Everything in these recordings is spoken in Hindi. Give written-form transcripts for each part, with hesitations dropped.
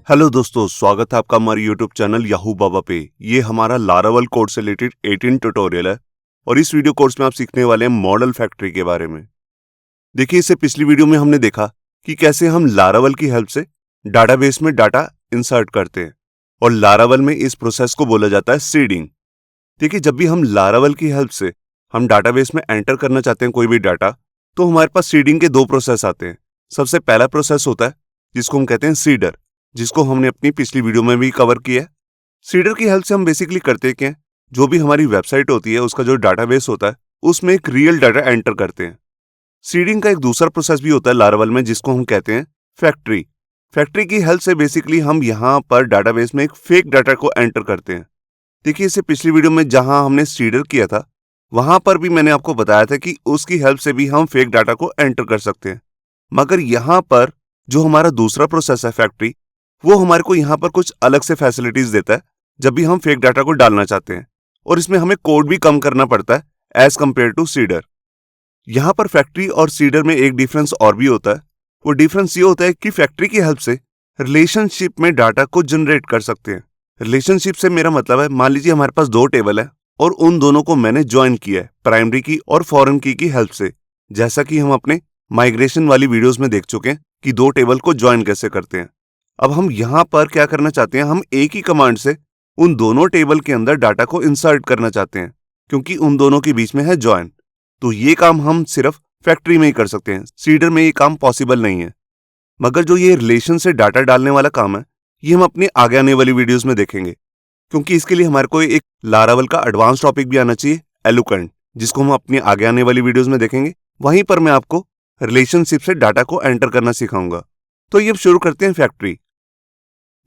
हेलो दोस्तों, स्वागत है आपका हमारे यूट्यूब चैनल याहू बाबा पे। ये हमारा लारावल कोड से रिलेटेड 18 ट्यूटोरियल है और इस वीडियो कोर्स में आप सीखने वाले हैं मॉडल फैक्ट्री के बारे में। देखिए, इससे पिछली वीडियो में हमने देखा कि कैसे हम लारावल की हेल्प से डाटाबेस में डाटा इंसर्ट करते हैं और लारावल में इस प्रोसेस को बोला जाता है सीडिंग। देखिए, जब भी हम लारावल की हेल्प से हम डाटाबेस में एंटर करना चाहते हैं कोई भी डाटा, तो हमारे पास सीडिंग के दो प्रोसेस आते हैं। सबसे पहला प्रोसेस होता है जिसको हम कहते हैं सीडर, जिसको हमने अपनी पिछली वीडियो में भी कवर किया है। सीडर की हेल्प से हम बेसिकली करते क्या हैं, जो भी हमारी वेबसाइट होती है उसका जो डाटाबेस होता है उसमें एक रियल डाटा एंटर करते हैं। सीडिंग का एक दूसरा प्रोसेस भी होता है लारावल में, जिसको हम कहते हैं फैक्ट्री। फैक्ट्री की हेल्प से बेसिकली हम यहाँ पर डाटाबेस में एक फेक डाटा को एंटर करते हैं। देखिए, इससे पिछली वीडियो में जहां हमने सीडर किया था वहां पर भी मैंने आपको बताया था कि उसकी हेल्प से भी हम फेक डाटा को एंटर कर सकते हैं। मगर यहाँ पर जो हमारा दूसरा प्रोसेस है फैक्ट्री, वो हमारे को यहाँ पर कुछ अलग से फैसिलिटीज देता है जब भी हम फेक डाटा को डालना चाहते हैं, और इसमें हमें कोड भी कम करना पड़ता है एज कंपेयर टू सीडर। यहाँ पर फैक्ट्री और सीडर में एक डिफरेंस और भी होता है। वो डिफरेंस ये होता है कि फैक्ट्री की हेल्प से रिलेशनशिप में डाटा को जनरेट कर सकते हैं। रिलेशनशिप से मेरा मतलब है, मान लीजिए हमारे पास दो टेबल है और उन दोनों को मैंने ज्वाइन किया है प्राइमरी की और फॉरेन की हेल्प से, जैसा कि हम अपने माइग्रेशन वाली वीडियोस में देख चुके हैं कि दो टेबल को ज्वाइन कैसे करते हैं। अब हम यहाँ पर क्या करना चाहते हैं, हम एक ही कमांड से उन दोनों टेबल के अंदर डाटा को इंसर्ट करना चाहते हैं, क्योंकि उन दोनों के बीच में है ज्वाइन। तो ये काम हम सिर्फ फैक्ट्री में ही कर सकते हैं, सीडर में ये काम पॉसिबल नहीं है। मगर जो ये रिलेशन से डाटा डालने वाला काम है, ये हम अपने आगे आने वाली वीडियोस में देखेंगे, क्योंकि इसके लिए हमारे को एक लारावल का एडवांस टॉपिक भी आना चाहिए, एलोक्वेंट, जिसको हम अपनी आगे आने वाली वीडियोस में देखेंगे। वहीं पर मैं आपको रिलेशनशिप से डाटा को एंटर करना सिखाऊंगा। तो ये अब शुरू करते हैं फैक्ट्री।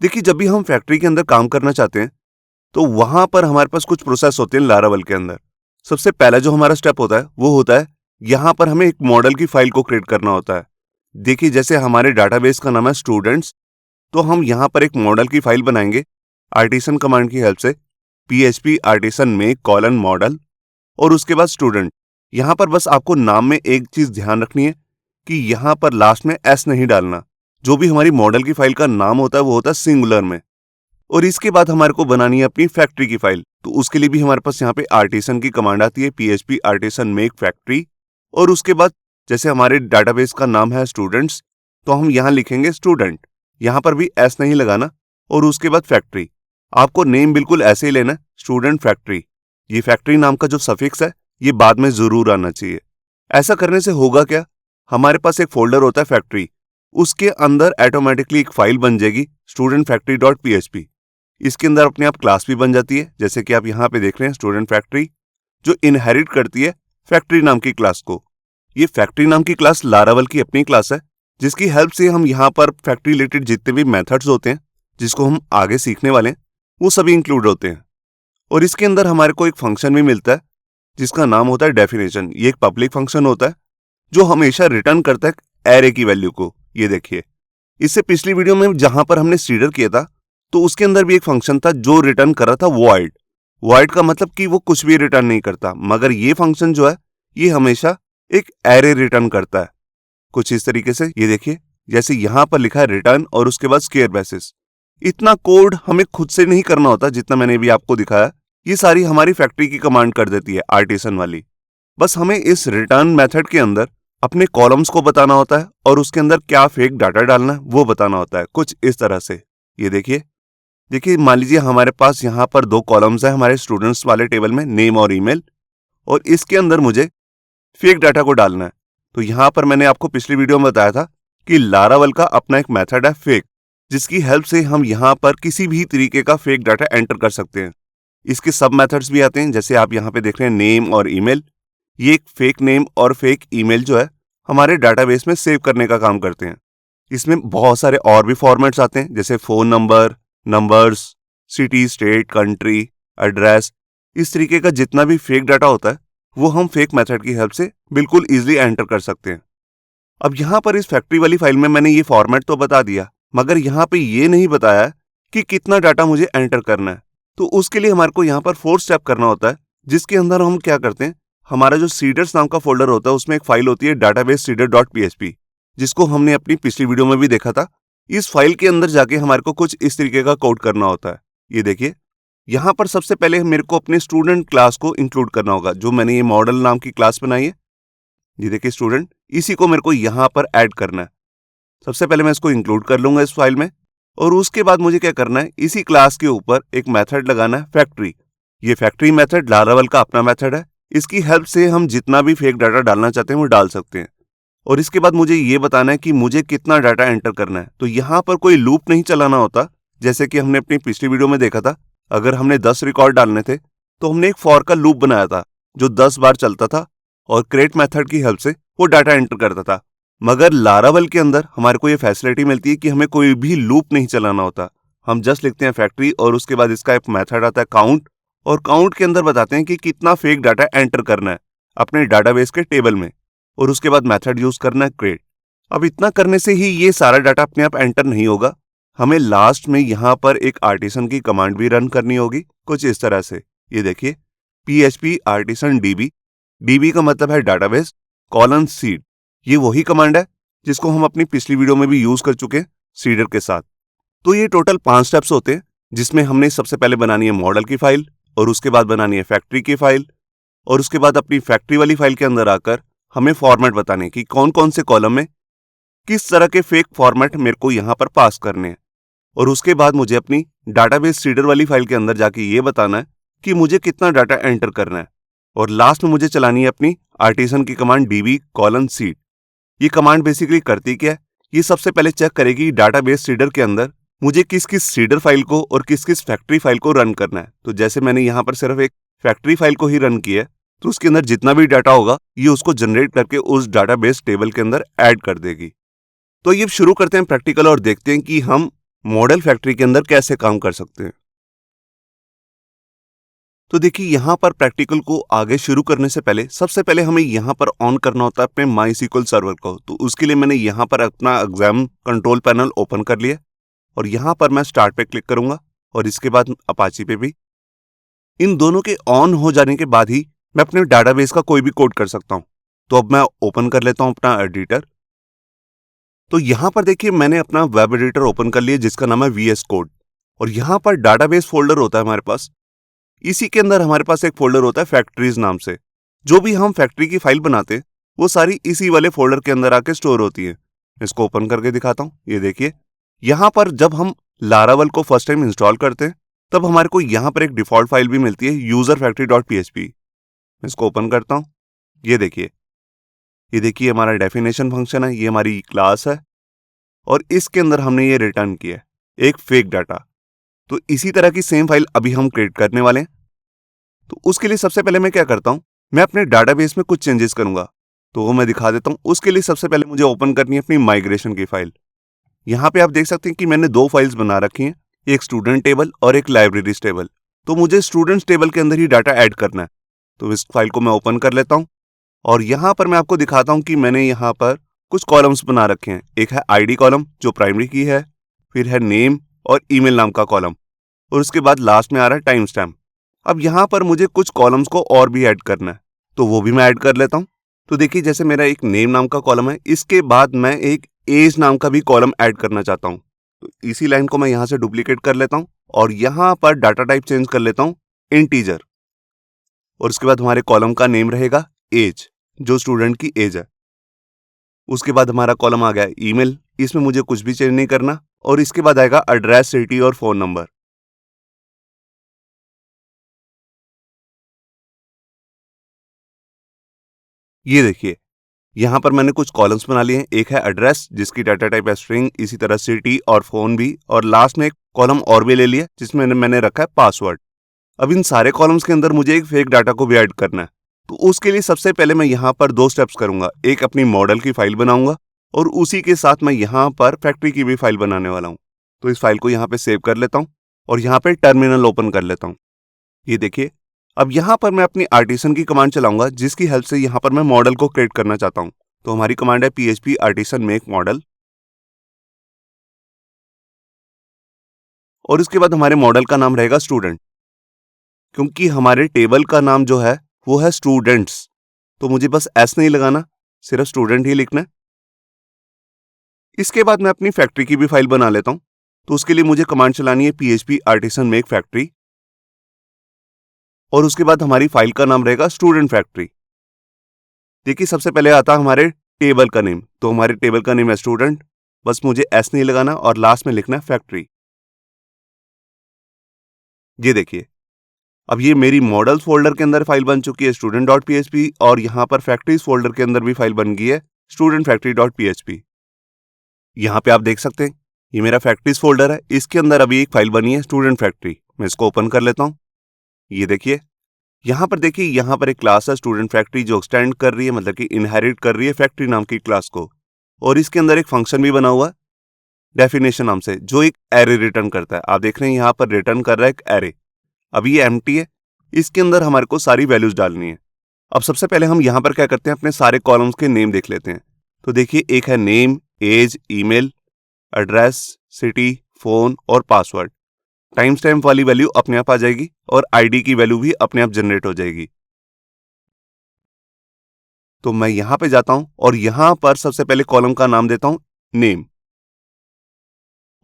देखिए, जब भी हम फैक्ट्री के अंदर काम करना चाहते हैं तो वहां पर हमारे पास कुछ प्रोसेस होते हैं लारावल के अंदर। सबसे पहला जो हमारा स्टेप होता है वो होता है यहां पर हमें एक मॉडल की फाइल को क्रिएट करना होता है। देखिए, जैसे हमारे डाटाबेस का नाम है स्टूडेंट्स, तो हम यहां पर एक मॉडल की फाइल बनाएंगे आर्टिसन कमांड की हेल्प से, php artisan make colon model, और उसके बाद स्टूडेंट। यहां पर बस आपको नाम में एक चीज ध्यान रखनी है कि यहां पर लास्ट में एस नहीं डालना। जो भी हमारी मॉडल की फाइल का नाम होता है वो होता है सिंगुलर में। और इसके बाद हमारे को बनानी है अपनी फैक्ट्री की फाइल, तो उसके लिए भी हमारे पास यहाँ पे आर्टिसन की कमांड आती है, php artisan make फैक्ट्री। और उसके बाद जैसे हमारे डाटाबेस का नाम है स्टूडेंट्स, तो हम यहाँ लिखेंगे स्टूडेंट, यहाँ पर भी एस नहीं लगाना, और उसके बाद फैक्ट्री। आपको नेम बिल्कुल ऐसे ही लेना, स्टूडेंट फैक्ट्री। ये फैक्ट्री नाम का जो सफिक्स है ये बाद में जरूर आना चाहिए। ऐसा करने से होगा क्या, हमारे पास एक फोल्डर होता है फैक्ट्री, उसके अंदर ऑटोमेटिकली एक फाइल बन जाएगी स्टूडेंट फैक्ट्री डॉट php। इसके अंदर अपने आप क्लास भी बन जाती है, जैसे कि आप यहाँ पे देख रहे हैं स्टूडेंट फैक्ट्री, जो इनहेरिट करती है फैक्ट्री नाम की क्लास को। ये फैक्ट्री नाम की क्लास लारावल की अपनी क्लास है, जिसकी हेल्प से हम यहाँ पर फैक्ट्री रिलेटेड जितने भी मेथड्स होते हैं जिसको हम आगे सीखने वाले हैं वो सभी इंक्लूड होते हैं। और इसके अंदर हमारे को एक फंक्शन भी मिलता है जिसका नाम होता है डेफिनेशन। ये एक पब्लिक फंक्शन होता है जो हमेशा रिटर्न करता है एरे की वैल्यू को। ये देखिए, इससे पिछली वीडियो में जहां पर हमने सीडर किया था तो उसके अंदर भी एक फंक्शन था जो रिटर्न कर रहा था वॉइड। वॉइड का मतलब कि वो कुछ भी रिटर्न नहीं करता, मगर ये फंक्शन जो है ये हमेशा एक एरे रिटर्न करता है कुछ इस तरीके से। ये देखिए, जैसे यहां पर लिखा है रिटर्न और उसके बाद स्क्वायर ब्रैकेट्स। इतना कोड हमें खुद से नहीं करना होता जितना मैंने भी आपको दिखाया, ये सारी हमारी फैक्ट्री की कमांड कर देती है आर्टिसन वाली। बस हमें इस रिटर्न मेथड के अंदर अपने कॉलम्स को बताना होता है और उसके अंदर क्या फेक डाटा डालना है वो बताना होता है, कुछ इस तरह से। ये देखिए, मान लीजिए हमारे पास यहाँ पर दो कॉलम्स है हमारे स्टूडेंट्स वाले टेबल में, नेम और ईमेल, और इसके अंदर मुझे फेक डाटा को डालना है। तो यहाँ पर मैंने आपको पिछली वीडियो में बताया था कि लारावल का अपना एक मेथड है फेक, जिसकी हेल्प से हम यहाँ पर किसी भी तरीके का फेक डाटा एंटर कर सकते हैं। इसके सब मेथड्स भी आते हैं, जैसे आप यहाँ पे देख रहे हैं नेम और ईमेल। ये एक फेक नेम और फेक ईमेल जो है हमारे डाटाबेस में सेव करने का काम करते हैं। इसमें बहुत सारे और भी फॉर्मेट्स आते हैं, जैसे phone number, numbers, city, state, country, address. इस तरीके का जितना भी फेक डाटा होता है वो हम फेक मेथड की हेल्प से बिल्कुल इजीली एंटर कर सकते हैं। अब यहाँ पर इस फैक्ट्री वाली फाइल में मैंने ये फॉर्मेट तो बता दिया, मगर यहाँ पे ये नहीं बताया कि कितना डाटा मुझे एंटर करना है। तो उसके लिए हमारे को यहाँ पर 4 स्टेप करना होता है, जिसके अंदर हम क्या करते हैं, हमारा जो सीडर्स नाम का फोल्डर होता है उसमें एक फाइल होती है database seeder.php, जिसको हमने अपनी पिछली वीडियो में भी देखा था। इस फाइल के अंदर जाके हमारे को कुछ इस तरीके का कोड करना होता है। ये देखिए, यहाँ पर सबसे पहले मेरे को अपने स्टूडेंट क्लास को इंक्लूड करना होगा, जो मैंने ये मॉडल नाम की क्लास बनाई है। ये देखिए स्टूडेंट, इसी को मेरे को यहाँ पर ऐड करना है। सबसे पहले मैं इसको इंक्लूड कर लूंगा इस फाइल में, और उसके बाद मुझे क्या करना है, इसी क्लास के ऊपर एक मेथड लगाना है, फैक्ट्री। ये फैक्ट्री मेथड लारावल का अपना मेथड है। इसकी हेल्प से हम जितना भी फेक डाटा डालना चाहते हैं वो डाल सकते हैं। और इसके बाद मुझे ये बताना है कि मुझे कितना डाटा एंटर करना है। तो यहाँ पर कोई लूप नहीं चलाना होता, जैसे कि हमने अपनी पिछली वीडियो में देखा था। अगर हमने 10 रिकॉर्ड डालने थे तो हमने एक फॉर का लूप बनाया था जो 10 बार चलता था और क्रिएट मेथड की हेल्प से वो डाटा एंटर करता था। मगर लारावल के अंदर हमारे को ये फैसिलिटी मिलती है कि हमें कोई भी लूप नहीं चलाना होता। हम जस्ट लिखते हैं फैक्ट्री और उसके बाद इसका एक मेथड आता है काउंट, और काउंट के अंदर बताते हैं कि कितना फेक डाटा एंटर करना है अपने डाटाबेस के टेबल में, और उसके बाद मेथड यूज करना है क्रिएट। अब इतना करने से ही ये सारा डाटा अपने आप एंटर नहीं होगा, हमें लास्ट में यहाँ पर एक आर्टिसन की कमांड भी रन करनी होगी कुछ इस तरह से। ये देखिए, php artisan db, db का मतलब है डाटाबेस, कॉलन सीड। ये वही कमांड है जिसको हम अपनी पिछली वीडियो में भी यूज कर चुके हैं सीडर के साथ। तो ये टोटल 5 स्टेप्स होते हैं, जिसमें हमने सबसे पहले बनानी है मॉडल की फाइल, और उसके बाद बनानी है फैक्ट्री की फाइल, और उसके बाद अपनी फैक्ट्री वाली फाइल के अंदर आकर हमें फॉर्मेट बताने कि कौन कौन से कॉलम में किस तरह के फेक फॉर्मेट मेरे को यहाँ पर पास करने हैं। और उसके बाद मुझे अपनी डाटाबेस सीडर वाली फाइल के अंदर जाके ये बताना है कि मुझे कितना डाटा एंटर करना है। और लास्ट में मुझे चलानी है अपनी आर्टिसन की कमांड db कॉलन सीड। ये कमांड बेसिकली करती क्या है, ये सबसे पहले चेक करेगी डाटाबेस सीडर के अंदर मुझे किस किस सीडर फाइल को और किस किस फैक्ट्री फाइल को रन करना है। तो जैसे मैंने यहाँ पर सिर्फ एक फैक्ट्री फाइल को ही रन किया है, तो उसके अंदर जितना भी डाटा होगा ये उसको जनरेट करके उस डाटाबेस टेबल के अंदर ऐड कर देगी। तो ये शुरू करते हैं प्रैक्टिकल और देखते हैं कि हम मॉडल फैक्ट्री के अंदर कैसे काम कर सकते हैं। तो देखिए, यहाँ पर प्रैक्टिकल को आगे शुरू करने से पहले सबसे पहले हमें यहाँ पर ऑन करना होता है अपने MySQL सर्वर को। तो उसके लिए मैंने यहाँ पर अपना एग्जाम कंट्रोल पैनल ओपन कर लिया, और यहाँ पर मैं स्टार्ट पे क्लिक करूंगा और इसके बाद अपाची पे भी। इन दोनों के ऑन हो जाने के बाद ही मैं अपने डाटाबेस का कोई भी कोड कर सकता हूँ। तो अब मैं ओपन कर लेता हूँ अपना एडिटर। तो यहाँ पर देखिए, मैंने अपना वेब एडिटर ओपन कर लिया जिसका नाम है VS कोड, और यहाँ पर डाटाबेस फोल्डर होता है हमारे पास। इसी के अंदर हमारे पास एक फोल्डर होता है फैक्ट्रीज नाम से। जो भी हम फैक्ट्री की फाइल बनाते हैं वो सारी इसी वाले फोल्डर के अंदर आके स्टोर होती है। इसको ओपन करके दिखाता हूँ। ये देखिए, यहाँ पर जब हम लारावल को फर्स्ट टाइम इंस्टॉल करते हैं तब हमारे को यहाँ पर एक डिफॉल्ट फाइल भी मिलती है userfactory.php। इसको ओपन करता हूँ। ये देखिए हमारा डेफिनेशन फंक्शन है, ये हमारी क्लास है, और इसके अंदर हमने ये रिटर्न किया है एक फेक डाटा। तो इसी तरह की सेम फाइल अभी हम क्रिएट करने वाले हैं। तो उसके लिए सबसे पहले मैं क्या करता हूं, मैं अपने डाटाबेस में कुछ चेंजेस करूंगा, तो वो मैं दिखा देता हूं। उसके लिए सबसे पहले मुझे ओपन करनी है अपनी माइग्रेशन की फाइल। यहां पे आप देख सकते हैं कि मैंने 2 फाइल्स बना रखी हैं, एक स्टूडेंट टेबल और एक लाइब्रेरीज टेबल। तो मुझे स्टूडेंट्स टेबल के अंदर ही डाटा ऐड करना है। तो इस फाइल को मैं ओपन कर लेता हूं, और यहां पर मैं आपको दिखाता हूं कि मैंने यहां पर कुछ कॉलम्स बना रखे हैं। एक है ID कॉलम जो प्राइमरी की है, फिर है नेम और ईमेल नाम का कॉलम, और उसके बाद लास्ट में आ रहा है टाइम स्टैम्प। अब यहाँ पर मुझे कुछ कॉलम्स को और भी ऐड करना है, तो वो भी मैं ऐड कर लेता हूँ। तो देखिए, जैसे मेरा एक नेम नाम का कॉलम है, इसके बाद मैं एक एज नाम का भी कॉलम ऐड करना चाहता हूँ। तो इसी लाइन को मैं यहाँ से डुप्लीकेट कर लेता हूँ, और यहाँ पर डाटा टाइप चेंज कर लेता हूँ इंटीजर, और उसके बाद हमारे कॉलम का नेम रहेगा एज, जो स्टूडेंट की एज है। उसके बाद हमारा कॉलम आ गया ईमेल, इसमें मुझे कुछ भी चेंज नहीं करना, और इसके बाद आएगा एड्रेस, सिटी और फोन नंबर। ये देखिए, यहाँ पर मैंने कुछ कॉलम्स बना लिए हैं। एक है एड्रेस जिसकी डाटा टाइप है स्ट्रिंग, इसी तरह सिटी और फोन भी, और लास्ट में एक कॉलम और भी ले लिया जिसमें मैंने रखा है पासवर्ड। अब इन सारे कॉलम्स के अंदर मुझे एक फेक डाटा को भी ऐड करना है। तो उसके लिए सबसे पहले मैं यहाँ पर 2 स्टेप्स करूंगा। एक अपनी मॉडल की फाइल बनाऊंगा, और उसी के साथ मैं यहाँ पर फैक्ट्री की भी फाइल बनाने वाला हूँ। तो इस फाइल को यहाँ पे सेव कर लेता हूँ, और यहाँ पे टर्मिनल ओपन कर लेता हूँ। ये देखिए, अब यहाँ पर मैं अपनी आर्टिसन की कमांड चलाऊंगा जिसकी हेल्प से यहाँ पर मैं मॉडल को क्रिएट करना चाहता हूँ। तो हमारी कमांड है php artisan make model, और इसके बाद हमारे मॉडल का नाम रहेगा स्टूडेंट, क्योंकि हमारे टेबल का नाम जो है वो है स्टूडेंट्स। तो मुझे बस एस नहीं लगाना, सिर्फ स्टूडेंट ही लिखना है। इसके बाद मैं अपनी फैक्ट्री की भी फाइल बना लेता हूं। तो उसके लिए मुझे कमांड चलानी है php artisan make factory, और उसके बाद हमारी फाइल का नाम रहेगा स्टूडेंट फैक्ट्री। देखिए सबसे पहले आता है हमारे टेबल का नेम, तो हमारे टेबल का नेम है स्टूडेंट, बस मुझे एस नहीं लगाना और लास्ट में लिखना है फैक्ट्री। ये देखिए अब ये मेरी मॉडल्स फोल्डर के अंदर फाइल बन चुकी है student.php, और यहाँ पर फैक्ट्रीज फोल्डर के अंदर भी फाइल बन गई है studentfactory.php। यहाँ पे आप देख सकते हैं ये मेरा फैक्ट्रीज फोल्डर है, इसके अंदर अभी एक फाइल बनी है स्टूडेंट फैक्ट्री। मैं इसको ओपन कर लेता हूँ। ये देखिए यहाँ पर देखिए, यहाँ पर एक क्लास है स्टूडेंट फैक्ट्री जो एक्सटेंड कर रही है, मतलब कि इनहेरिट कर रही है फैक्ट्री नाम की क्लास को, और इसके अंदर एक फंक्शन भी बना हुआ है डेफिनेशन नाम से, जो एक एरे रिटर्न करता है। आप देख रहे हैं यहाँ पर रिटर्न कर रहा है एक एरे। अभी ये एम्प्टी है, इसके अंदर हमारे को सारी वैल्यूज डालनी है। अब सबसे पहले हम यहाँ पर क्या करते हैं, अपने सारे कॉलम्स के नेम देख लेते हैं। तो देखिए एक है name, age, email, address, city, phone और पासवर्ड। टाइम स्टैम्प वाली वैल्यू अपने आप आ जाएगी और आईडी की वैल्यू भी अपने आप जनरेट हो जाएगी। तो मैं यहां पे जाता हूं और यहां पर सबसे पहले कॉलम का नाम देता हूं नेम,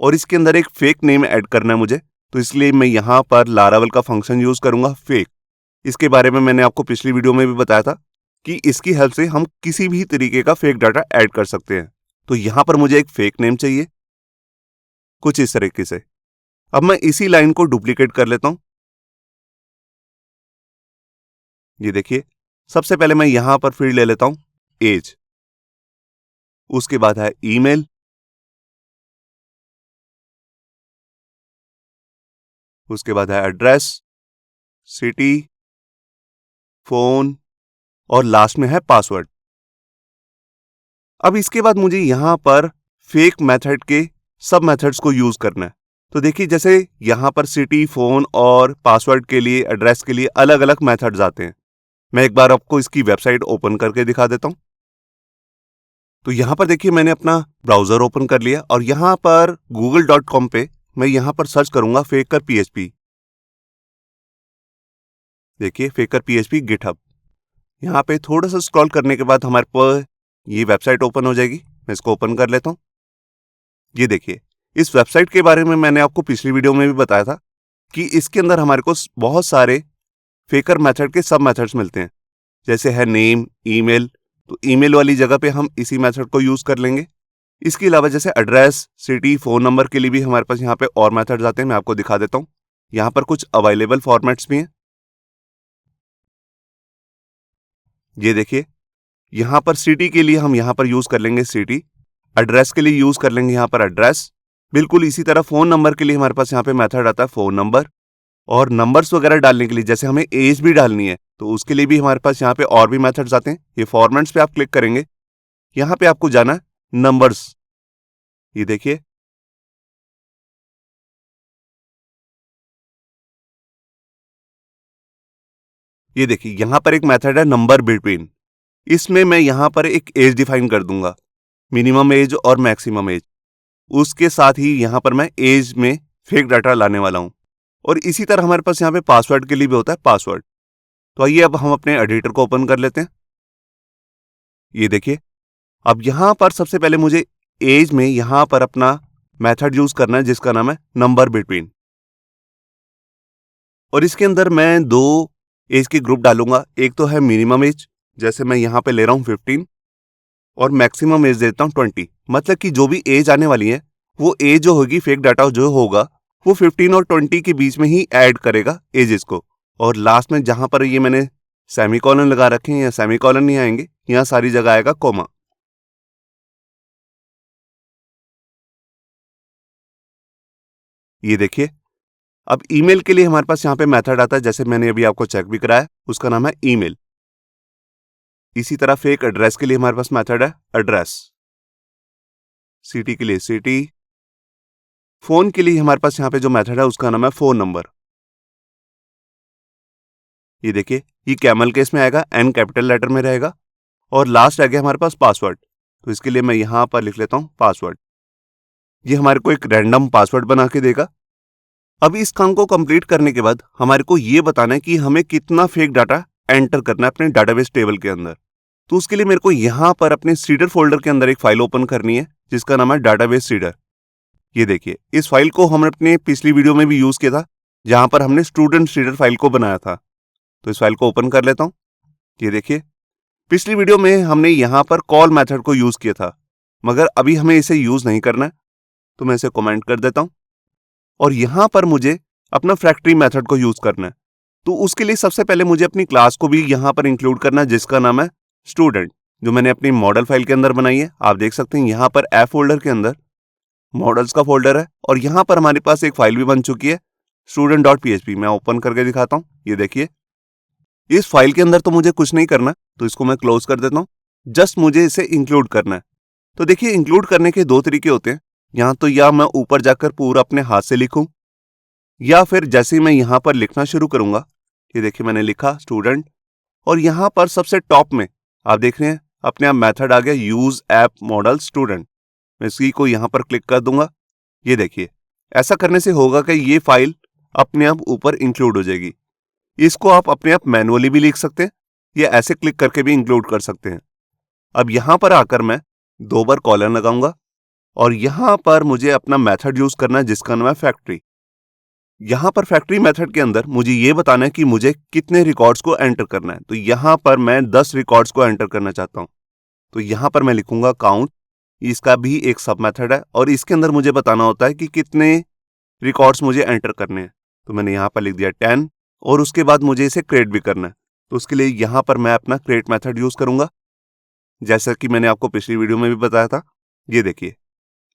और इसके अंदर एक फेक नेम ऐड करना है मुझे, तो इसलिए मैं यहां पर लारावल का फंक्शन यूज करूंगा फेक। इसके बारे में मैंने आपको पिछली वीडियो में भी बताया था कि इसकी हेल्प से हम किसी भी तरीके का फेक डाटा ऐड कर सकते हैं। तो यहां पर मुझे एक फेक नेम चाहिए कुछ इस तरीके से। अब मैं इसी लाइन को डुप्लीकेट कर लेता हूं। ये देखिए सबसे पहले मैं यहां पर फील्ड ले लेता हूं एज, उसके बाद है ईमेल, उसके बाद है एड्रेस, सिटी, फोन और लास्ट में है पासवर्ड। अब इसके बाद मुझे यहां पर फेक मेथड के सब मेथड्स को यूज करना है। तो देखिए जैसे यहां पर सिटी, फोन और पासवर्ड के लिए, एड्रेस के लिए अलग अलग मेथड्स आते हैं। मैं एक बार आपको इसकी वेबसाइट ओपन करके दिखा देता हूं। तो यहां पर देखिए मैंने अपना ब्राउजर ओपन कर लिया और यहां पर google.com पे मैं यहां पर सर्च करूंगा फेकर PHP। देखिए फेकर PHP गिटहब। यहाँ पे थोड़ा सा स्क्रॉल करने के बाद हमारे पर ये वेबसाइट ओपन हो जाएगी। मैं इसको ओपन कर लेता हूँ। ये देखिए इस वेबसाइट के बारे में मैंने आपको पिछली वीडियो में भी बताया था कि इसके अंदर हमारे को बहुत सारे फेकर मेथड के सब मेथड्स मिलते हैं। जैसे है नेम, ईमेल, तो ईमेल वाली जगह पे हम इसी मेथड को यूज कर लेंगे। इसके अलावा जैसे एड्रेस, सिटी, फोन नंबर के लिए भी हमारे पास यहाँ पे और मेथड्स आते हैं। मैं आपको दिखा देता हूँ। यहाँ पर कुछ अवेलेबल फॉर्मेट्स भी हैं। ये देखिए यहां पर सिटी के लिए हम यहां पर यूज कर लेंगे सिटी, एड्रेस के लिए यूज कर लेंगे यहां पर एड्रेस। बिल्कुल इसी तरह फोन नंबर के लिए हमारे पास यहां पे मेथड आता है फोन नंबर, और नंबर्स वगैरह डालने के लिए जैसे हमें एज भी डालनी है तो उसके लिए भी हमारे पास यहाँ पे और भी मेथड्स आते हैं। ये फॉर्मेट्स पे आप क्लिक करेंगे, यहाँ पे आपको जाना है नंबर्स। ये देखिए यहाँ पर एक मेथड है नंबर बिटवीन। इसमें मैं यहाँ पर एक एज डिफाइन कर दूंगा, मिनिमम एज और मैक्सिमम एज। उसके साथ ही यहाँ पर मैं एज में फेक डाटा लाने वाला हूँ। और इसी तरह हमारे पास यहाँ पे पासवर्ड के लिए भी होता है पासवर्ड। तो आइए अब हम अपने एडिटर को ओपन कर लेते हैं। ये देखिए अब यहाँ पर सबसे पहले मुझे एज में यहाँ पर अपना मेथड यूज करना है जिसका नाम है नंबर बिटवीन, और इसके अंदर मैं दो एज के ग्रुप डालूंगा। एक तो है मिनिमम एज, जैसे मैं यहाँ पे ले रहा हूँ 15, और मैक्सिमम एज देता हूँ 20। मतलब कि जो भी एज आने वाली है वो एज जो होगी, फेक डाटा जो होगा वो 15 और 20 के बीच में ही ऐड करेगा एजेस को। और लास्ट में जहां पर ये मैंने सेमीकोलन लगा रखे हैं या सेमीकोलन नहीं आएंगे, यहाँ सारी जगह आएगा कोमा। ये देखिए अब ईमेल के लिए हमारे पास यहाँ पे मेथड आता है, जैसे मैंने अभी आपको चेक भी कराया, उसका नाम है ईमेल। इसी तरह फेक एड्रेस के लिए हमारे पास मेथड है एड्रेस। सिटी के लिए सिटी, फोन के लिए हमारे पास यहाँ पे जो मेथड है उसका नाम है फोन नंबर। ये देखिए ये कैमल केस में आएगा, एन कैपिटल लेटर में रहेगा, और लास्ट आ गया हमारे पास पासवर्ड। तो इसके लिए मैं यहां पर लिख लेता हूं पासवर्ड। ये हमारे को एक रैंडम पासवर्ड बना के देगा। अब इस काम को कंप्लीट करने के बाद हमारे को ये बताना है कि हमें कितना फेक डाटा एंटर करना है अपने डाटाबेस टेबल के अंदर। तो उसके लिए मेरे को यहाँ पर अपने सीडर फोल्डर के अंदर एक फाइल ओपन करनी है जिसका नाम है डाटाबेस सीडर। ये देखिए, इस फाइल को हमने अपने पिछली वीडियो में भी यूज किया था, जहां पर हमने स्टूडेंट सीडर फाइल को बनाया था। तो इस फाइल को ओपन कर लेता हूं। ये देखिए, पिछली वीडियो में हमने यहाँ पर कॉल मेथड को यूज किया था, मगर अभी हमें इसे यूज नहीं करना है, तो मैं इसे कमेंट कर देता हूं। और यहाँ पर मुझे अपना फैक्ट्री मेथड को यूज करना है। तो उसके लिए सबसे पहले मुझे अपनी क्लास को भी यहाँ पर इंक्लूड करना है जिसका नाम है स्टूडेंट, जो मैंने अपनी मॉडल फाइल के अंदर बनाई है। आप देख सकते हैं यहाँ पर एफ फोल्डर के अंदर मॉडल्स का फोल्डर है और यहाँ पर हमारे पास एक फाइल भी बन चुकी है student.php। मैं ओपन करके दिखाता हूँ। ये देखिए, इस फाइल के अंदर तो मुझे कुछ नहीं करना, तो इसको मैं क्लोज कर देता हूँ। जस्ट मुझे इसे इंक्लूड करना है। तो देखिए, इंक्लूड करने के दो तरीके होते हैं। यहाँ तो या मैं ऊपर जाकर पूरा अपने हाथ से लिखूं, या फिर जैसे ही मैं यहाँ पर लिखना शुरू करूंगा, ये देखिए मैंने लिखा स्टूडेंट, और यहाँ पर सबसे टॉप में आप देख रहे हैं अपने आप मेथड आ गया यूज ऐप मॉडल स्टूडेंट। मैं इसी को यहाँ पर क्लिक कर दूंगा। ये देखिए, ऐसा करने से होगा कि ये फाइल अपने आप ऊपर इंक्लूड हो जाएगी। इसको आप अपने आप मैनुअली भी लिख सकते हैं या ऐसे क्लिक करके भी इंक्लूड कर सकते हैं। अब यहाँ पर आकर मैं 2 बार कॉलन लगाऊंगा और यहाँ पर मुझे अपना मेथड यूज करना है जिसका नाम है फैक्ट्री। यहाँ पर फैक्ट्री मेथड के अंदर मुझे ये बताना है कि मुझे कितने रिकॉर्ड्स को एंटर करना है। तो यहाँ पर मैं 10 रिकॉर्ड्स को एंटर करना चाहता हूँ। तो यहाँ पर मैं लिखूंगा काउंट। इसका भी एक सब मेथड है और इसके अंदर मुझे बताना होता है कि कितने रिकॉर्ड्स मुझे एंटर करने हैं। तो मैंने यहाँ पर लिख दिया 10 और उसके बाद मुझे इसे क्रिएट भी करना है। तो उसके लिए यहाँ पर मैं अपना क्रिएट मेथड यूज करूंगा, जैसा कि मैंने आपको पिछली वीडियो में भी बताया था। ये देखिए,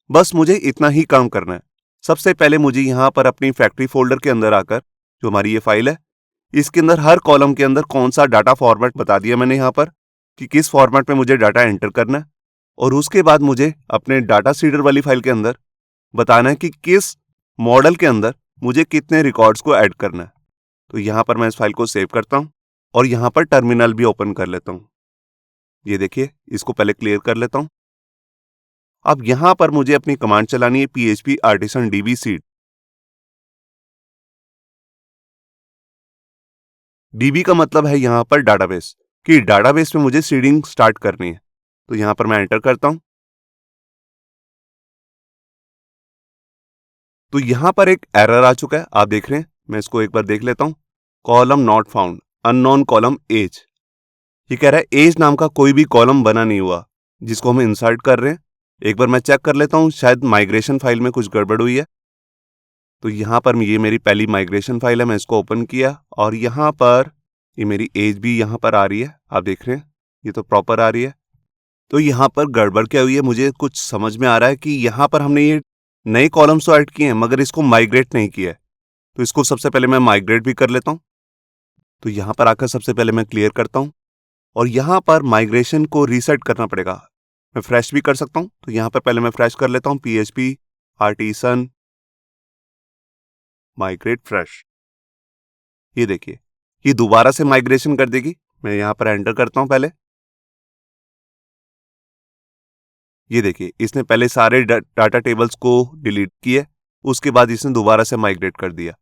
बस मुझे इतना ही काम करना है। सबसे पहले मुझे यहाँ पर अपनी फैक्ट्री फोल्डर के अंदर आकर, जो हमारी ये फाइल है, इसके अंदर हर कॉलम के अंदर कौन सा डाटा फॉर्मेट बता दिया मैंने यहाँ पर कि किस फॉर्मेट में मुझे डाटा एंटर करना है। और उसके बाद मुझे अपने डाटा सीडर वाली फाइल के अंदर बताना है कि किस मॉडल के अंदर मुझे कितने रिकॉर्ड्स को ऐड करना है। तो यहाँ पर मैं इस फाइल को सेव करता हूँ और यहाँ पर टर्मिनल भी ओपन कर लेता हूँ। ये देखिए, इसको पहले क्लियर कर लेता हूँ। अब यहाँ पर मुझे अपनी कमांड चलानी है php artisan db seed। db का मतलब है यहाँ पर डाटाबेस, कि डाटाबेस में मुझे सीडिंग स्टार्ट करनी है। तो यहाँ पर मैं एंटर करता हूँ। तो यहाँ पर एक एरर आ चुका है, आप देख रहे हैं। मैं इसको एक बार देख लेता हूँ। Column not found, unknown column age. ये कह रहा है एज नाम का कोई भी कॉलम बना नहीं हुआ जिसको हम इंसर्ट कर रहे हैं। एक बार मैं चेक कर लेता हूँ, शायद माइग्रेशन फाइल में कुछ गड़बड़ हुई है। तो यहाँ पर ये मेरी पहली माइग्रेशन फाइल है, मैं इसको ओपन किया और यहाँ पर ये मेरी एज भी यहाँ पर आ रही है। आप देख रहे हैं, ये तो प्रॉपर आ रही है। तो यहाँ पर गड़बड़ क्या हुई है, मुझे कुछ समझ में आ रहा है कि यहाँ पर हमने ये नए कॉलम्स तो ऐड किए हैं मगर इसको माइग्रेट नहीं किया है। तो इसको सबसे पहले मैं माइग्रेट भी कर लेता हूँ। तो यहाँ पर आकर सबसे पहले मैं क्लियर करता हूँ और यहाँ पर माइग्रेशन को रीसेट करना पड़ेगा। मैं फ्रेश भी कर सकता हूँ। तो यहाँ पर पहले मैं फ्रेश कर लेता हूँ, php artisan माइग्रेट फ्रेश। ये देखिए, ये दोबारा से माइग्रेशन कर देगी। मैं यहाँ पर एंटर करता हूँ पहले। ये देखिए, इसने पहले सारे डाटा टेबल्स को डिलीट किए, उसके बाद इसने दोबारा से माइग्रेट कर दिया।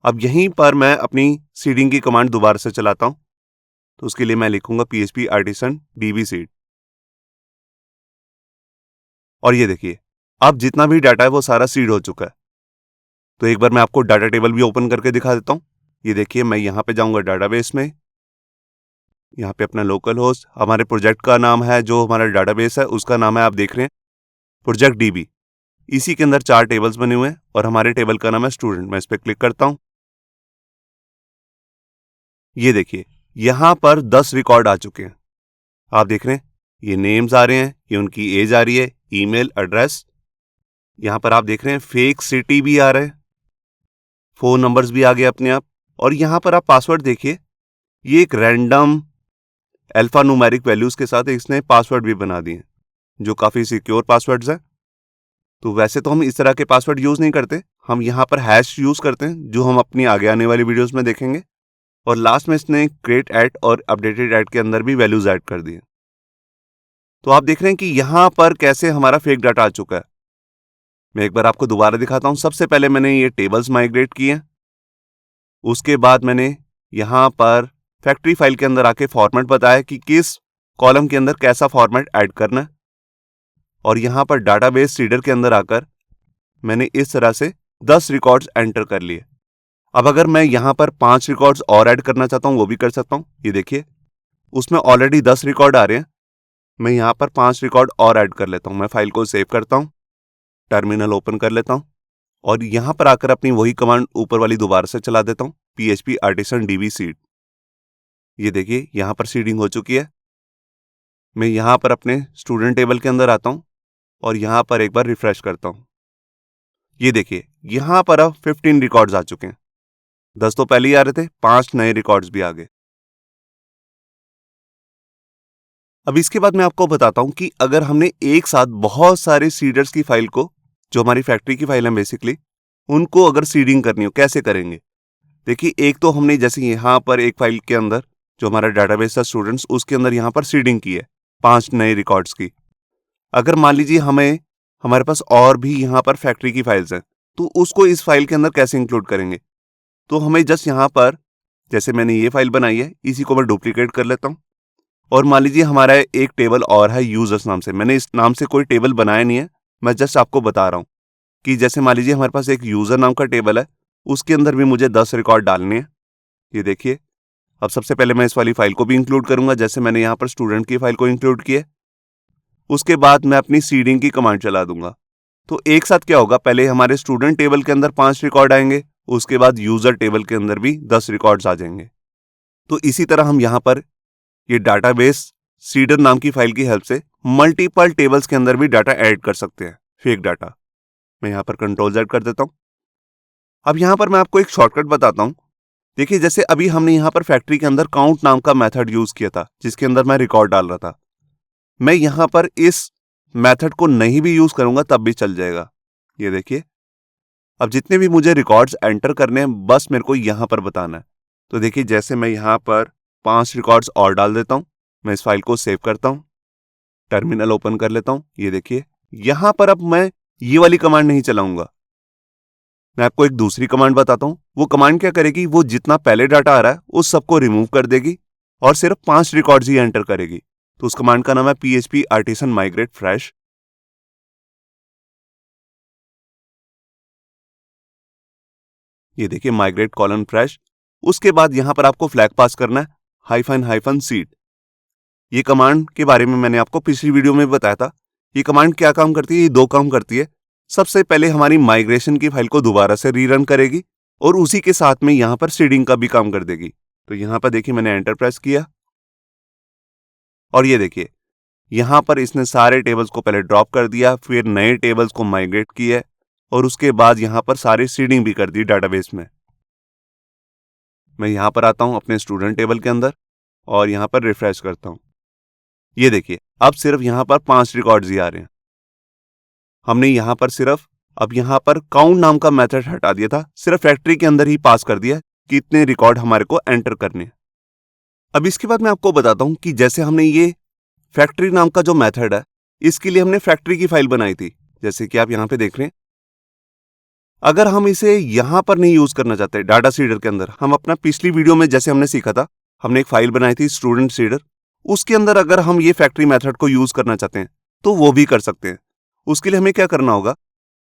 अब यहीं पर मैं अपनी सीडिंग की कमांड दोबारा से चलाता हूँ। तो उसके लिए मैं लिखूंगा php artisan db seed। और ये देखिए, अब जितना भी डाटा है वो सारा सीड हो चुका है। तो एक बार मैं आपको डाटा टेबल भी ओपन करके दिखा देता हूँ। ये देखिए, मैं यहाँ पे जाऊंगा डाटाबेस में, यहाँ पे अपना लोकल होस्ट, हमारे प्रोजेक्ट का नाम है, जो हमारा डाटाबेस है उसका नाम है, आप देख रहे हैं, प्रोजेक्ट डीबी। इसी के अंदर 4 टेबल्स बने हुए हैं और हमारे टेबल का नाम है स्टूडेंट। मैं इस पर क्लिक करता हूँ। ये देखिए, यहाँ पर 10 रिकॉर्ड आ चुके हैं। आप देख रहे हैं, ये नेम्स आ रहे हैं, ये उनकी एज आ रही है, ईमेल एड्रेस। यहाँ पर आप देख रहे हैं फेक सिटी भी आ रहे हैं, फोन नंबर्स भी आ गए अपने आप। और यहाँ पर आप पासवर्ड देखिए, ये एक रैंडम अल्फा न्यूमेरिक वैल्यूज के साथ इसने पासवर्ड भी बना दिए, जो काफी सिक्योर पासवर्ड्स हैं। तो वैसे तो हम इस तरह के पासवर्ड यूज नहीं करते, हम यहाँ पर हैश यूज करते हैं, जो हम अपनी आगे आने वाली वीडियोस में देखेंगे। और लास्ट में इसने क्रिएट एट और अपडेटेड एट के अंदर भी वैल्यूज ऐड कर दिए। तो आप देख रहे हैं कि यहाँ पर कैसे हमारा फेक डाटा आ चुका है। मैं एक बार आपको दोबारा दिखाता हूँ। सबसे पहले मैंने ये टेबल्स माइग्रेट किए हैं, उसके बाद मैंने यहाँ पर फैक्ट्री फाइल के अंदर आके फॉर्मेट बताया कि किस कॉलम के अंदर कैसा फॉर्मेट ऐड करना है। और यहाँ पर डाटाबेस सीडर के अंदर आकर मैंने इस तरह से 10 रिकॉर्ड्स एंटर कर लिए। अब अगर मैं यहाँ पर 5 रिकॉर्ड्स और ऐड करना चाहता हूँ वो भी कर सकता हूँ। ये देखिए उसमें ऑलरेडी 10 रिकॉर्ड आ रहे हैं, मैं यहाँ पर 5 रिकॉर्ड और ऐड कर लेता हूँ। मैं फाइल को सेव करता हूँ, टर्मिनल ओपन कर लेता हूँ और यहाँ पर आकर अपनी वही कमांड ऊपर वाली दोबारा से चला देता हूँ, PHP आर्टिसन DB सीड। ये देखिए यहाँ पर सीडिंग हो चुकी है। मैं यहाँ पर अपने स्टूडेंट टेबल के अंदर आता हूँ और यहाँ पर एक बार रिफ्रेश करता हूँ। ये देखिए यहाँ पर अब 15 रिकॉर्ड्स आ चुके हैं। 10 तो पहले ही आ रहे थे, 5 नए रिकॉर्ड्स भी आ गए। अब इसके बाद मैं आपको बताता हूं कि अगर हमने एक साथ बहुत सारे सीडर्स की फाइल को, जो हमारी फैक्ट्री की फाइल है बेसिकली, उनको अगर सीडिंग करनी हो कैसे करेंगे। देखिए एक तो हमने जैसे यहाँ पर एक फाइल के अंदर जो हमारा डाटाबेस था स्टूडेंट्स, उसके अंदर यहाँ पर सीडिंग की है 5 नए रिकॉर्ड्स की। अगर मान लीजिए हमारे पास और भी यहाँ पर फैक्ट्री की फाइल्स हैं, तो उसको इस फाइल के अंदर कैसे इंक्लूड करेंगे। तो हमें जस्ट यहाँ पर जैसे मैंने ये फाइल बनाई है इसी को मैं डुप्लीकेट कर लेता हूँ। और मान लीजिए हमारा एक टेबल और है यूजर्स नाम से, मैंने इस नाम से कोई टेबल बनाया नहीं है, मैं जस्ट आपको बता रहा हूँ कि जैसे मान लीजिए हमारे पास एक यूजर नाम का टेबल है, उसके अंदर भी मुझे 10 रिकॉर्ड डालने हैं। ये देखिए अब सबसे पहले मैं इस वाली फाइल को भी इंक्लूड करूंगा, जैसे मैंने यहाँ पर स्टूडेंट की फाइल को इंक्लूड किया। उसके बाद मैं अपनी सीडिंग की कमांड चला दूंगा। तो एक साथ क्या होगा, पहले हमारे स्टूडेंट टेबल के अंदर 5 रिकॉर्ड आएंगे, उसके बाद यूजर टेबल के अंदर भी 10 रिकॉर्ड्स आ जाएंगे। तो इसी तरह हम यहाँ पर ये डाटाबेस सीडर नाम की फाइल की हेल्प से मल्टीपल टेबल्स के अंदर भी डाटा ऐड कर सकते हैं, फेक डाटा। मैं यहाँ पर Ctrl Z कर देता हूँ। अब यहाँ पर मैं आपको एक शॉर्टकट बताता हूँ। देखिए जैसे अभी हमने यहाँ पर फैक्ट्री के अंदर काउंट नाम का मेथड यूज किया था, जिसके अंदर मैं रिकॉर्ड डाल रहा था। मैं यहाँ पर इस मेथड को नहीं भी यूज करूंगा तब भी चल जाएगा। ये देखिए अब जितने भी मुझे रिकॉर्ड्स एंटर करने हैं बस मेरे को यहाँ पर बताना है। तो देखिए जैसे मैं यहाँ पर 5 रिकॉर्ड्स और डाल देता हूँ, मैं इस फाइल को सेव करता हूँ, टर्मिनल ओपन कर लेता हूँ। ये देखिए यहाँ पर अब मैं ये वाली कमांड नहीं चलाऊंगा, मैं आपको एक दूसरी कमांड बताता हूँ। वो कमांड क्या करेगी, वो जितना पहले डाटा आ रहा है उस सबको रिमूव कर देगी और सिर्फ 5 रिकॉर्ड्स ही एंटर करेगी। तो उस कमांड का नाम है PHP आर्टिसन माइग्रेट फ्रेश। ये देखिए माइग्रेट कॉलन फ्रेश। उसके बाद यहां पर आपको फ्लैग पास करना है -सीड। ये कमांड के बारे में मैंने आपको पिछली वीडियो में बताया था। ये कमांड क्या काम करती है, ये 2 काम करती है। सबसे पहले हमारी माइग्रेशन की फाइल को दोबारा से रीरन करेगी और उसी के साथ में यहां पर सीडिंग का भी काम कर देगी। तो यहां पर देखिए मैंने एंटर प्रेस किया और ये देखिए यहां पर इसने सारे टेबल्स को पहले ड्रॉप कर दिया, फिर नए टेबल्स को माइग्रेट किया और उसके बाद यहां पर सारी सीडिंग भी कर दी डाटाबेस में। मैं यहां पर आता हूं अपने स्टूडेंट टेबल के अंदर और यहां पर रिफ्रेश करता हूं। ये देखिए अब सिर्फ यहां पर 5 रिकॉर्ड्स ही आ रहे हैं। हमने यहां पर सिर्फ अब यहां पर काउंट नाम का मेथड हटा दिया था, सिर्फ फैक्ट्री के अंदर ही पास कर दिया कि इतने रिकॉर्ड हमारे को एंटर करने हैं। अब इसके बाद मैं आपको बताता हूं कि जैसे हमने ये फैक्ट्री नाम का जो मेथड है, इसके लिए हमने फैक्ट्री की फाइल बनाई थी, जैसे कि आप यहां पे देख रहे हैं। अगर हम इसे यहां पर नहीं यूज करना चाहते डाटा सीडर के अंदर, हम अपना पिछली वीडियो में जैसे हमने सीखा था, हमने एक फाइल बनाई थी स्टूडेंट सीडर, उसके अंदर अगर हम ये फैक्ट्री मेथड को यूज करना चाहते हैं तो वो भी कर सकते हैं। उसके लिए हमें क्या करना होगा,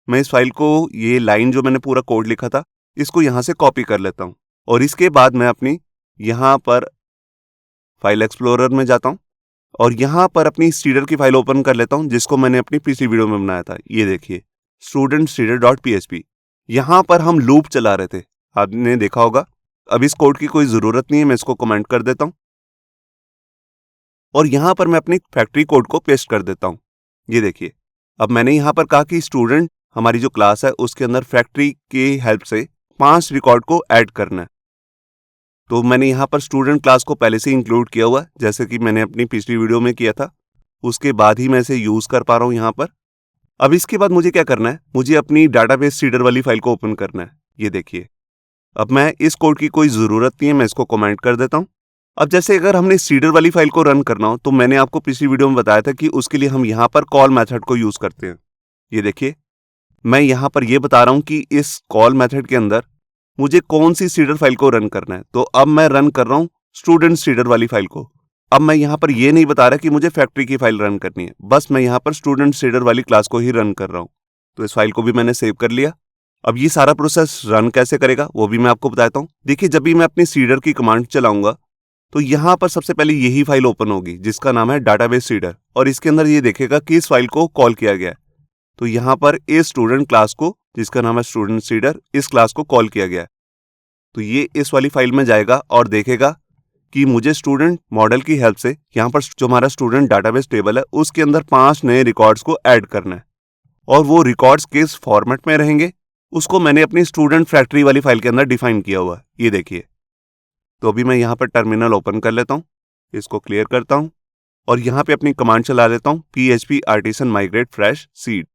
मैं इस फाइल को, ये लाइन जो मैंने पूरा कोड लिखा था, इसको यहां से कॉपी कर लेता हूं और इसके बाद मैं अपनी यहां पर फाइल एक्सप्लोरर में जाता हूं और यहां पर अपनी सीडर की फाइल ओपन कर लेता हूं, जिसको मैंने अपनी पिछली वीडियो में बनाया था। ये देखिए स्टूडेंट सीडर.php। यहां पर हम लूप चला रहे थे, आपने देखा होगा। अब इस कोड की कोई जरूरत नहीं है, मैं इसको कमेंट कर देता हूं और यहां पर मैं अपनी फैक्ट्री कोड को पेस्ट कर देता हूं। ये देखिए अब मैंने यहां पर कहा कि स्टूडेंट हमारी जो क्लास है उसके अंदर फैक्ट्री की हेल्प से 5 रिकॉर्ड को ऐड करना है। तो मैंने यहाँ पर स्टूडेंट क्लास को पहले से इंक्लूड किया हुआ है, जैसे कि मैंने अपनी पिछली वीडियो में किया था। उसके बाद ही मैं इसे यूज कर पा रहा हूँ यहाँ पर। अब इसके बाद मुझे क्या करना है, मुझे अपनी डाटाबेस सीडर वाली फाइल को ओपन करना है। ये देखिए अब मैं इस कोड की कोई जरूरत नहीं है, मैं इसको कमेंट कर देता हूँ। अब जैसे अगर हमने सीडर वाली फाइल को रन करना हो तो मैंने आपको पिछली वीडियो में बताया था कि उसके लिए हम यहाँ पर कॉल मेथड को यूज करते हैं। ये देखिए मैं यहाँ पर ये बता रहा हूँ कि इस कॉल मेथड के अंदर मुझे कौन सी सीडर फाइल को रन करना है। तो अब मैं रन कर रहा हूँ स्टूडेंट सीडर वाली फाइल को। अब मैं यहाँ पर ये नहीं बता रहा कि मुझे फैक्ट्री की फाइल रन करनी है, बस मैं यहाँ पर स्टूडेंट सीडर वाली क्लास को ही रन कर रहा हूँ। तो इस फाइल को भी मैंने सेव कर लिया। अब ये सारा प्रोसेस रन कैसे करेगा वो भी मैं आपको बताता हूँ। देखिए, जब भी मैं अपनी सीडर की कमांड चलाऊंगा तो यहाँ पर सबसे पहले यही फाइल ओपन होगी जिसका नाम है डाटाबेस सीडर, और इसके अंदर ये देखेगा कि इस फाइल को कॉल किया गया है। तो यहाँ पर इस स्टूडेंट क्लास को, जिसका नाम है स्टूडेंट सीडर, इस क्लास को कॉल किया गया है। तो ये इस वाली फाइल में जाएगा और देखेगा कि मुझे स्टूडेंट मॉडल की हेल्प से यहाँ पर जो हमारा स्टूडेंट डाटाबेस टेबल है उसके अंदर 5 नए रिकॉर्ड्स को ऐड करना है, और वो रिकॉर्ड्स किस फॉर्मेट में रहेंगे उसको मैंने अपनी स्टूडेंट फैक्ट्री वाली फाइल के अंदर डिफाइन किया हुआ है। ये देखिए। तो अभी मैं यहाँ पर टर्मिनल ओपन कर लेता हूँ, इसको क्लियर करता हूँ और यहाँ पे अपनी कमांड चला लेता हूँ php artisan migrate fresh seed।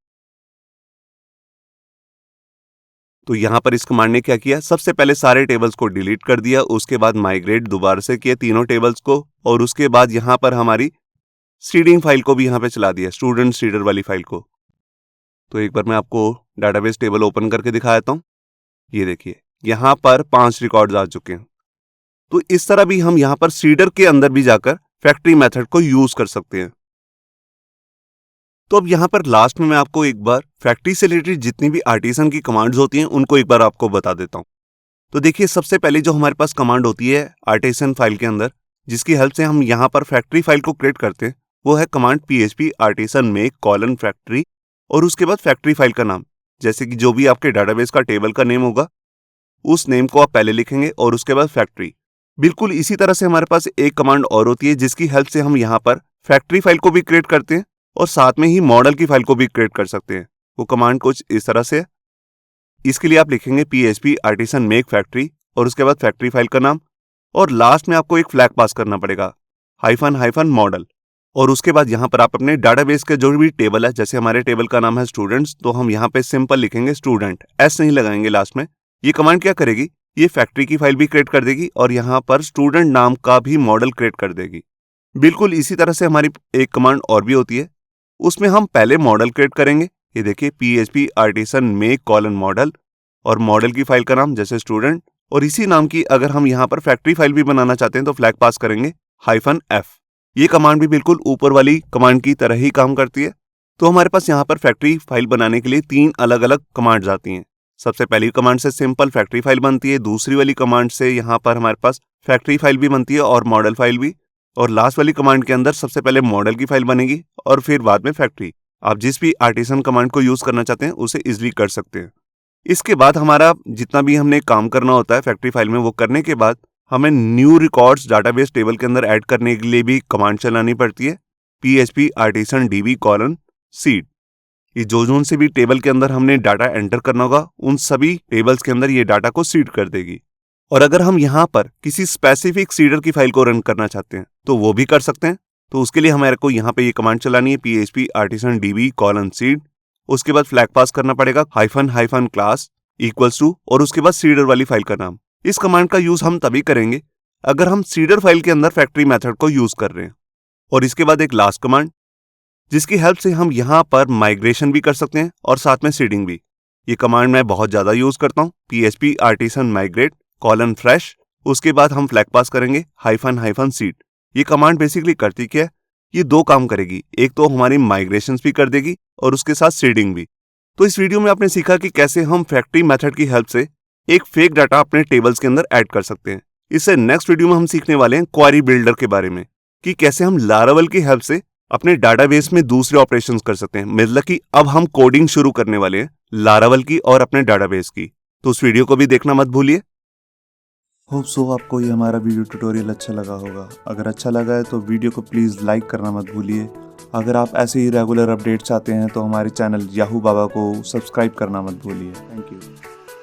तो यहाँ पर इस कमांड ने क्या किया, सबसे पहले सारे टेबल्स को डिलीट कर दिया, उसके बाद माइग्रेट दोबारा से किया तीनों टेबल्स को, और उसके बाद यहाँ पर हमारी सीडिंग फाइल को भी यहाँ पे चला दिया, स्टूडेंट सीडर वाली फाइल को। तो एक बार मैं आपको डाटाबेस टेबल ओपन करके दिखा देता हूँ। ये देखिए, यहाँ पर 5 रिकॉर्ड्स आ चुके हैं। तो इस तरह भी हम यहाँ पर सीडर के अंदर भी जाकर फैक्ट्री मेथड को यूज कर सकते हैं। तो अब यहाँ पर लास्ट में मैं आपको एक बार फैक्ट्री से रिलेटेड जितनी भी आर्टिसन की कमांड्स होती हैं उनको एक बार आपको बता देता हूँ। तो देखिए, सबसे पहले जो हमारे पास कमांड होती है आर्टिसन फाइल के अंदर, जिसकी हेल्प से हम यहाँ पर फैक्ट्री फाइल को क्रिएट करते हैं, वो है command php artisan make factory, और उसके बाद फैक्ट्री फाइल का नाम, जैसे कि जो भी आपके डाटाबेस का टेबल का नेम होगा उस नेम को आप पहले लिखेंगे और उसके बाद फैक्ट्री। बिल्कुल इसी तरह से हमारे पास एक कमांड और होती है जिसकी हेल्प से हम यहाँ पर फैक्ट्री फाइल को भी क्रिएट करते हैं और साथ में ही मॉडल की फाइल को भी क्रिएट कर सकते हैं। वो कमांड कुछ इस तरह से है। इसके लिए आप लिखेंगे php artisan make फैक्ट्री और उसके बाद फैक्ट्री फाइल का नाम, और लास्ट में आपको एक फ्लैग पास करना पड़ेगा हाइफन मॉडल, और उसके बाद यहाँ पर आप अपने डाटाबेस के जो भी टेबल है, जैसे हमारे टेबल का नाम है स्टूडेंट्स, तो हम यहाँ पे सिंपल लिखेंगे स्टूडेंट, एस नहीं लगाएंगे लास्ट में। ये कमांड क्या करेगी, ये फैक्ट्री की फाइल भी क्रिएट कर देगी और यहाँ पर स्टूडेंट नाम का भी मॉडल क्रिएट कर देगी। बिल्कुल इसी तरह से हमारी एक कमांड और भी होती है, उसमें हम पहले मॉडल क्रिएट करेंगे। ये देखिए, php artisan make मॉडल, और मॉडल की फाइल का नाम जैसे स्टूडेंट, और इसी नाम की अगर हम यहाँ पर फैक्ट्री फाइल भी बनाना चाहते हैं तो फ्लैग पास करेंगे -f। ये कमांड भी बिल्कुल ऊपर वाली कमांड की तरह ही काम करती है। तो हमारे पास यहाँ पर फैक्ट्री फाइल बनाने के लिए 3 अलग अलग कमांड्स आती हैं। सबसे पहली कमांड से सिंपल फैक्ट्री फाइल बनती है, दूसरी वाली कमांड से यहाँ पर हमारे पास फैक्ट्री फाइल भी बनती है और मॉडल फाइल भी, और लास्ट वाली कमांड के अंदर सबसे पहले मॉडल की फाइल बनेगी और फिर बाद में फैक्ट्री। आप जिस भी आर्टिसन कमांड को यूज करना चाहते हैं उसे इजिली कर सकते हैं। इसके बाद हमारा जितना भी हमने काम करना होता है फैक्ट्री फाइल में, वो करने के बाद हमें न्यू रिकॉर्ड्स डाटाबेस टेबल के अंदर ऐड करने के लिए भी कमांड चलानी पड़ती है php artisan db seed। ये जो से भी टेबल के अंदर हमने डाटा एंटर करना होगा उन सभी टेबल्स के अंदर ये डाटा को सीड कर देगी। और अगर हम यहाँ पर किसी स्पेसिफिक सीडर की फाइल को रन करना चाहते हैं तो वो भी कर सकते हैं। तो उसके लिए हमारे को यहाँ पे ये कमांड चलानी है php artisan db seed, उसके बाद फ्लैग पास करना पड़ेगा हाइफन क्लास इक्वल्स टू, और उसके बाद सीडर वाली फाइल का नाम। इस कमांड का यूज हम तभी करेंगे अगर हम सीडर फाइल के अंदर फैक्ट्री मेथड को यूज कर रहे हैं। और इसके बाद एक लास्ट कमांड जिसकी हेल्प से हम यहाँ पर माइग्रेशन भी कर सकते हैं और साथ में सीडिंग भी। ये कमांड मैं बहुत ज्यादा यूज करता हूँ php artisan migrate fresh, उसके बाद हम फ्लैग पास करेंगे हाइफन सीड। ये कमांड बेसिकली करती क्या है, ये 2 काम करेगी, एक तो हमारी माइग्रेशन भी कर देगी और उसके साथ सीडिंग भी। तो इस वीडियो में आपने सीखा कि कैसे हम फैक्ट्री मेथड की हेल्प से एक फेक डाटा अपने टेबल्स के अंदर ऐड कर सकते हैं। इससे नेक्स्ट वीडियो में हम सीखने वाले हैं क्वेरी बिल्डर के बारे में, कि कैसे हम लारावेल की हेल्प से अपने डाटाबेस में दूसरे ऑपरेशंस कर सकते हैं। मतलब कि अब हम कोडिंग शुरू करने वाले हैं लारावेल की और अपने डाटाबेस की। तो उस वीडियो को भी देखना मत भूलिए। होप सो आपको ये हमारा वीडियो ट्यूटोरियल अच्छा लगा होगा। अगर अच्छा लगा है तो वीडियो को प्लीज़ लाइक करना मत भूलिए। अगर आप ऐसे ही रेगुलर अपडेट चाहते हैं तो हमारे चैनल याहू बाबा को सब्सक्राइब करना मत भूलिए। Thank you.